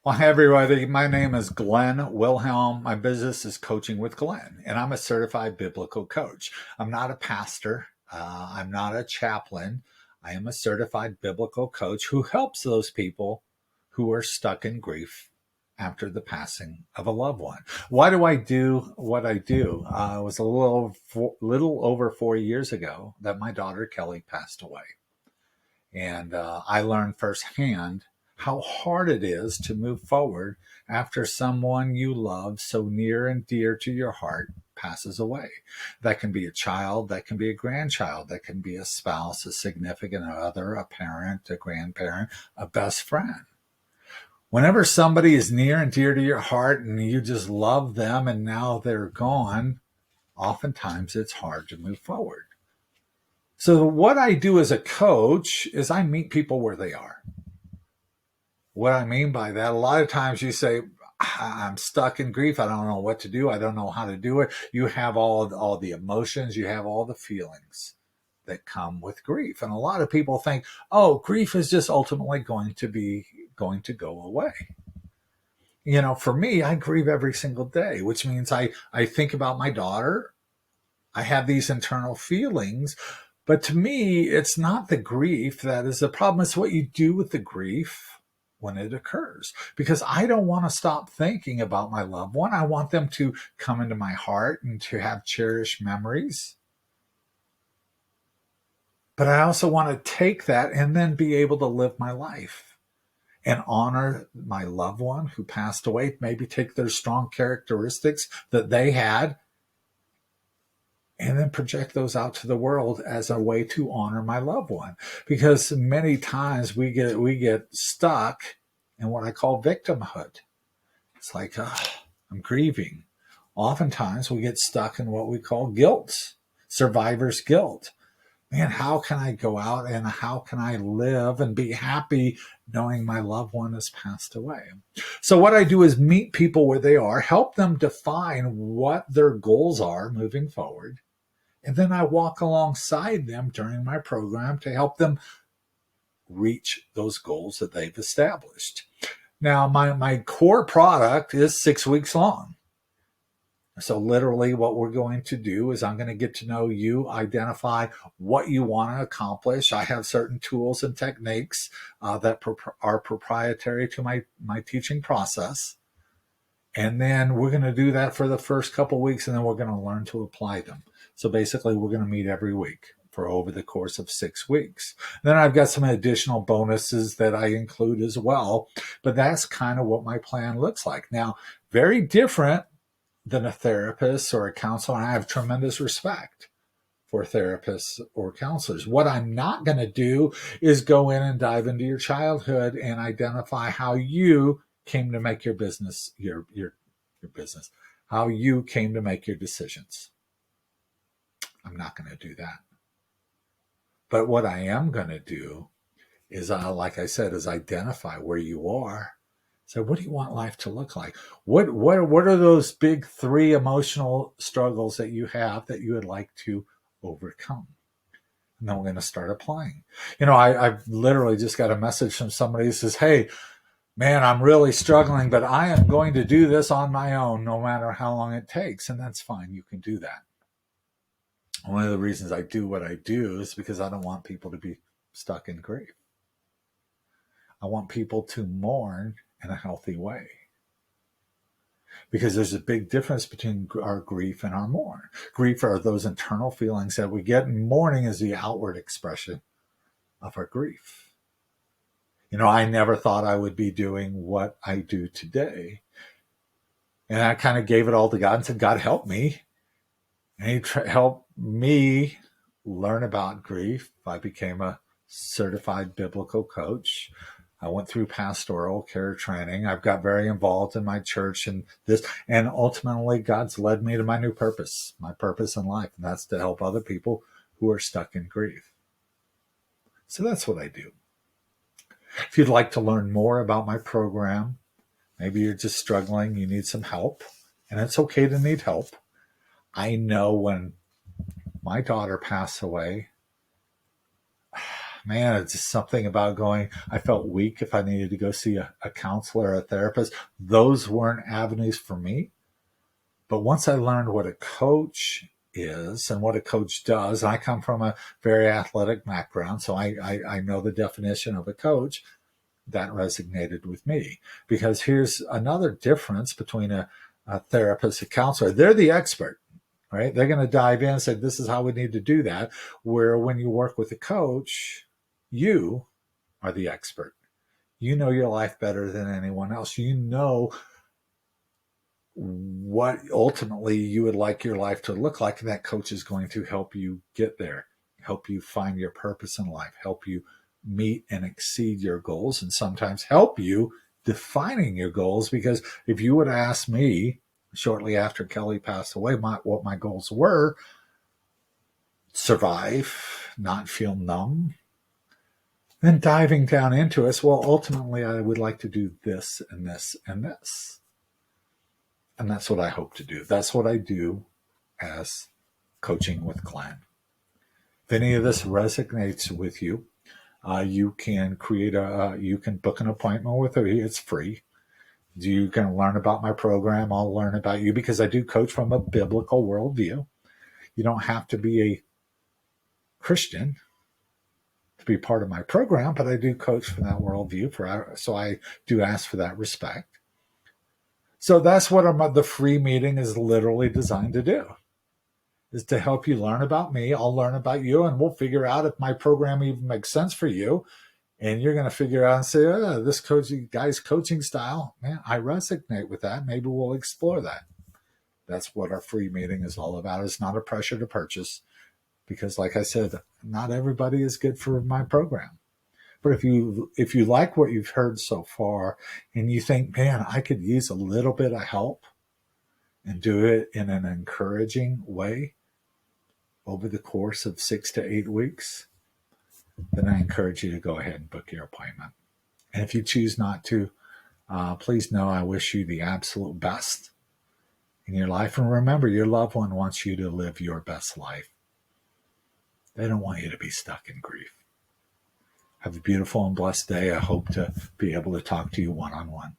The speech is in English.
Well, hi, everybody. My name is Glenn Wilhelm. My business is Coaching with Glenn, and I'm a certified biblical coach. I'm not a pastor. I'm not a chaplain. I am a certified biblical coach who helps those people who are stuck in grief after the passing of a loved one. Why do I do what I do? It was a little over 4 years ago that my daughter Kelly passed away. And I learned firsthand how hard it is to move forward after someone you love so near and dear to your heart passes away. That can be a child, that can be a grandchild, that can be a spouse, a significant other, a parent, a grandparent, a best friend. Whenever somebody is near and dear to your heart and you just love them and now they're gone, oftentimes it's hard to move forward. So what I do as a coach is I meet people where they are. What I mean by that, a lot of times you say, I'm stuck in grief. I don't know what to do. I don't know how to do it. You have all the emotions. You have all the feelings that come with grief. And a lot of people think, oh, grief is just ultimately going to go away. You know, for me, I grieve every single day, which means I think about my daughter. I have these internal feelings. But to me, it's not the grief that is the problem. It's what you do with the grief when it occurs. Because I don't want to stop thinking about my loved one. I want them to come into my heart and to have cherished memories. But I also want to take that and then be able to live my life and honor my loved one who passed away, maybe take their strong characteristics that they had and then project those out to the world as a way to honor my loved one. Because many times we get stuck in what I call victimhood. It's like, I'm grieving. Oftentimes we get stuck in what we call guilt, survivor's guilt. Man, how can I go out and how can I live and be happy knowing my loved one has passed away? So what I do is meet people where they are, help them define what their goals are moving forward. And then I walk alongside them during my program to help them reach those goals that they've established. Now, my core product is 6 weeks long. So literally what we're going to do is I'm going to get to know you, identify what you want to accomplish. I have certain tools and techniques that are proprietary to my teaching process. And then we're going to do that for the first couple of weeks, and then we're going to learn to apply them. So basically, we're going to meet every week for over the course of 6 weeks. Then I've got some additional bonuses that I include as well. But that's kind of what my plan looks like. Now, very different than a therapist or a counselor. I have tremendous respect for therapists or counselors. What I'm not going to do is go in and dive into your childhood and identify how you came to make your business your business, how you came to make your decisions. I'm not going to do that. But what I am going to do is, like I said, is identify where you are. So what do you want life to look like? What are those big 3 emotional struggles that you have that you would like to overcome? And then we're going to start applying. You know, I've literally just got a message from somebody who says, hey, man, I'm really struggling, but I am going to do this on my own, no matter how long it takes. And that's fine. You can do that. One of the reasons I do what I do is because I don't want people to be stuck in grief. I want people to mourn in a healthy way. Because there's a big difference between our grief and our mourn. Grief are those internal feelings that we get, and mourning is the outward expression of our grief. You know, I never thought I would be doing what I do today. And I kind of gave it all to God and said, God, help me. And He helped me learn about grief. I became a certified biblical coach. I went through pastoral care training. I've got very involved in my church and this, and ultimately God's led me to my new purpose, my purpose in life, and that's to help other people who are stuck in grief. So that's what I do. If you'd like to learn more about my program, maybe you're just struggling, you need some help, and it's okay to need help. I know when my daughter passed away, man, it's just something about going. I felt weak if I needed to go see a counselor or a therapist. Those weren't avenues for me. But once I learned what a coach is and what a coach does, I come from a very athletic background, so I know the definition of a coach. That resonated with me, because here's another difference between a therapist, a counselor. They're the expert, right? They're going to dive in and say, this is how we need to do that. Where when you work with a coach, you are the expert. You know your life better than anyone else. You know what ultimately you would like your life to look like, and that coach is going to help you get there, help you find your purpose in life, help you meet and exceed your goals, and sometimes help you defining your goals. Because if you would ask me shortly after Kelly passed away what my goals were, survive, not feel numb, then diving down into it, well, ultimately I would like to do this and this and this. And that's what I hope to do. That's what I do as Coaching with Glenn. If any of this resonates with you, you can you can book an appointment with me. It's free. You can learn about my program. I'll learn about you, because I do coach from a biblical worldview. You don't have to be a Christian to be part of my program, but I do coach from that worldview. So I do ask for that respect. So that's what the free meeting is literally designed to do, is to help you learn about me. I'll learn about you, and we'll figure out if my program even makes sense for you. And you're going to figure out and say, oh, this guy's coaching style, man, I resonate with that. Maybe we'll explore that. That's what our free meeting is all about. It's not a pressure to purchase, because like I said, not everybody is good for my program. But if you like what you've heard so far, and you think, man, I could use a little bit of help and do it in an encouraging way over the course of 6 to 8 weeks, then I encourage you to go ahead and book your appointment. And if you choose not to, please know I wish you the absolute best in your life. And remember, your loved one wants you to live your best life. They don't want you to be stuck in grief. Have a beautiful and blessed day. I hope to be able to talk to you one-on-one.